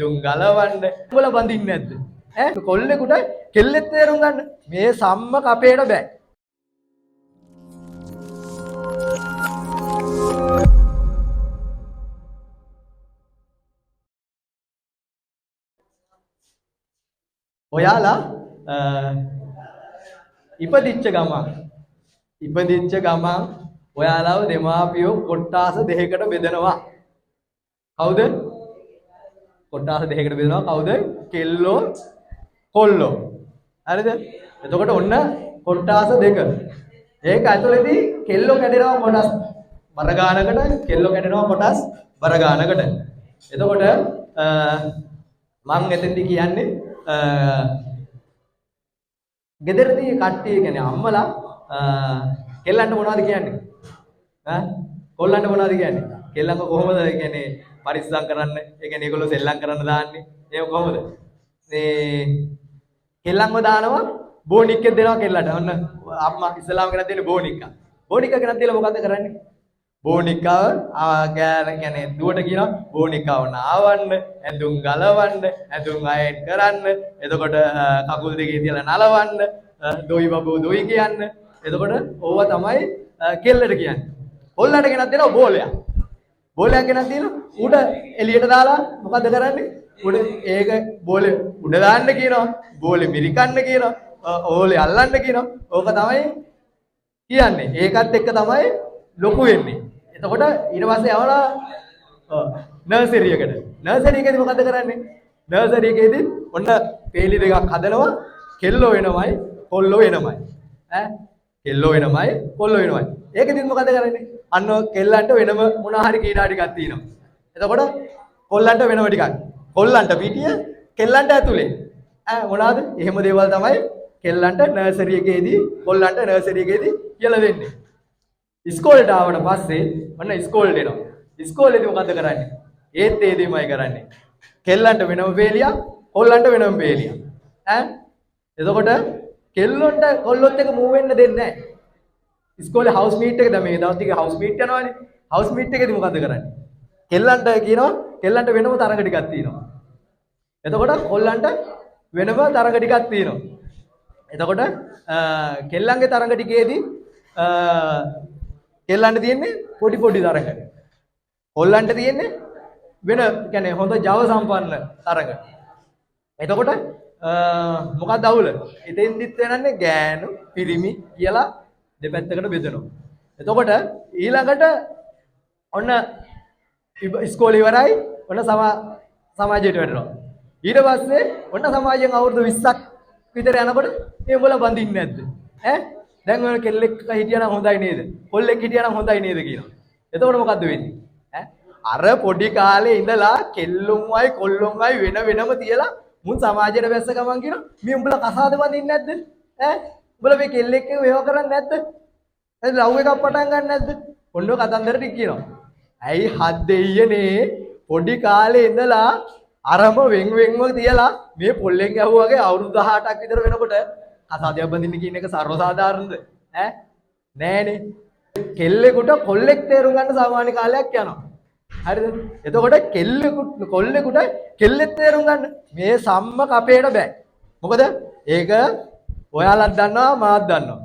ඇඳුම් ගලවන්න උඹලා බඳින්නේ නැද්ද? ඈ කොල්ලෙකුට කෙල්ලෙත් තේරුම් ගන්න. මේ සම්ම කපේට බෑ. ඔයාලා ඉපදිච්ච ගමන් ඔයාලව දෙමාපියෝ කොට්ටාස දෙකකට බෙදනවා. කවුද? කොට්ටාස දෙකකට බෙදනවා. කවුද? කෙල්ලෝ කොල්ලෝ. හරිද? එතකොට ඔන්න කොට්ටාස දෙක. ඒක ඇතුළේදී කෙල්ලෝ කැඩෙනවා කොටස් බර ගානකට, කෙල්ලෝ කැඩෙනවා කොටස් බර ගානකට. එතකොට මම එතෙන්දී කියන්නේ ගෙදරදී කට්ටිය කියන්නේ අම්මලා කෙල්ලන්ට මොනවද කියන්නේ? කොල්ලන්ට මොනවද කියන්නේ? කෙල්ලන්ව කොහොමද කියන්නේ පරිස්සම් කරන්න? ඒ කියන්නේ ඒගොල්ලෝ සෙල්ලම් කරන්න දාන්නේ. ඒක කොහොමද? මේ කෙල්ලන්ව දානවා බෝනික්කෙක් දෙනවා කෙල්ලට. ඔන්න අම්මා ඉස්ලාම් ගෙනත් දෙන්නේ බෝනික්කා. බෝනික්කා ගෙනත් දීලා මොකද්ද කරන්නේ? බෝනික්කාව කියන්නේ දුවට කියනවා බෝනික්කාව නාවන්න, ඇඳුම් ගලවන්න, ඇඳුම් අයන් කරන්න, එතකොට කකුල් දෙකේ තියලා නලවන්න, දොයි බබෝ දොයි කියන්න. එතකොට ඕවා තමයි කෙල්ලට කියන්නේ. කොල්ලන්ට ගෙනත් දෙනවා බෝලයක්. බෝලයක් ගෙනත් දීලා උඩ එළියට දාලා මොකද්ද කරන්නේ? උඩ ඒක බෝලේ උඩ දාන්න කියනවා. බෝලේ මිරිකන්න කියනවා. ඕලේ අල්ලන්න කියනවා. ඕක තමයි කියන්නේ. ඒකත් එක්ක තමයි ලොකු වෙන්නේ. එතකොට ඊට පස්සේ යවලා නර්සරි එකට. නර්සරි එකේදී මොකද කරන්නේ? නර්සරි එකේදී ඔන්න පේලි දෙකක් හදනවා. කෙල්ලෝ වෙනමයි කොල්ලෝ වෙනමයි. කෙල්ලෝ වෙනමයි කොල්ලෝ වෙනමයි. ඒකෙදිත් මොකද කරන්නේ? අන්න කෙල්ලන්ට වෙනම මොනවා හරි කීඩා ටිකක් තියෙනවා. එතකොට කොල්ලන්ට වෙනම ටිකක්. කොල්ලන්ට පිටිය කෙල්ලන්ට ඇතුලේ. මොනවාද? එහෙම දේවල් තමයි කෙල්ලන්ට නර්සරි එකේදී කොල්ලන්ට නර්සරි එකේදී කියලා දෙන්නේ. ඉස්කෝලේට ආවට පස්සේ ඔන්න ඉස්කෝලේට එනවා. ඉස්කෝලේදී මොකද කරන්නේ? ඒත් ඒ දෙයමයි කරන්නේ. කෙල්ලන්ට වෙනම පේලියක්, කොල්ලන්ට වෙනම පේලියක්. එතකොට කෙල්ලොන්ට කොල්ලොත් එක මූව් වෙන්න දෙන්නේ නැහැ. ඉස්කෝලේ හවුස් මීට් එකද මේ දවස් ටික හවුස් මීට් යනවානේ. හවුස් මීට් එකේදී මොකද කරන්නේ? කෙල්ලන්ට කියනවා කෙල්ලන්ට වෙනම තරඟ ටිකක් තියෙනවා. එතකොට කොල්ලන්ට වෙනම තරඟ ටිකක් තියෙනවා. එතකොට කෙල්ලන්ගේ තරඟ ටිකේදී කෙල්ලන්ට තියෙන්නේ පොඩි පොඩි තරඟ. කොල්ලන්ට තියෙන්නේ වෙන කියන්නේ හොඳ ජව සම්පන්න තරඟ. එතකොට මොකක්ද අවුල? එතෙන්දිත් වෙනන්නේ ගෑනු පිරිමි කියලා දෙපැත්තකට බෙදනවා. එතකොට ඊළඟට ඔන්න ඉස්කෝලේ ඉවරයි ඔන්න සමාජයට වැටෙනවා. ඊට පස්සේ ඔන්න සමාජයෙන් අවුරුදු 20ක් විතර යනකොට මේ උඹලා බඳින්නේ නැද්ද? දැන් ඔය කෙල්ලෙක් හිටියා නම් හොඳයි නේද? කොල්ලෙක් හිටියා නම් හොඳයි නේද කියනවා. එතකොට මොකද්ද වෙන්නේ? අර පොඩි කාලේ ඉඳලා කෙල්ලොන්වයි කොල්ලොන්වයි වෙන වෙනම තියලා මුන් සමාජයට වැස්ස ගමන් කියනවා මේ උඹලා කසාද බඳින්නේ නැද්ද? උඹලා මේ කෙල්ලෙක් එක්ක මේව කරන්නේ නැද්ද? ලව් එකක් පටන් ගන්න නැද්ද? ඔන්න කතන්දර ටික කියනවා. ඇයි හත් දෙයියනේ පොඩි කාලේ ඉඳලා අරම වෙන්වෙන්ව තියලා මේ පොල්ලෙන් ගැහුවාගේ අවුරුදු 18ක් විතර වෙනකොට කසාදයක් බඳින්න කියන එක සර්ව සාධාරණද? නෑනේ. කෙල්ලෙකුට කොල්ලෙක් තේරුම් ගන්න සාමාන්‍ය කාලයක් යනවා. හරිද? එතකොට කොල්ලෙකුට කෙල්ලෙක් තේරුම් ගන්න මේ සම්ම කපේට බෑ. මොකද ඒක ඔයාලත් දන්නවා මාත් දන්නවා.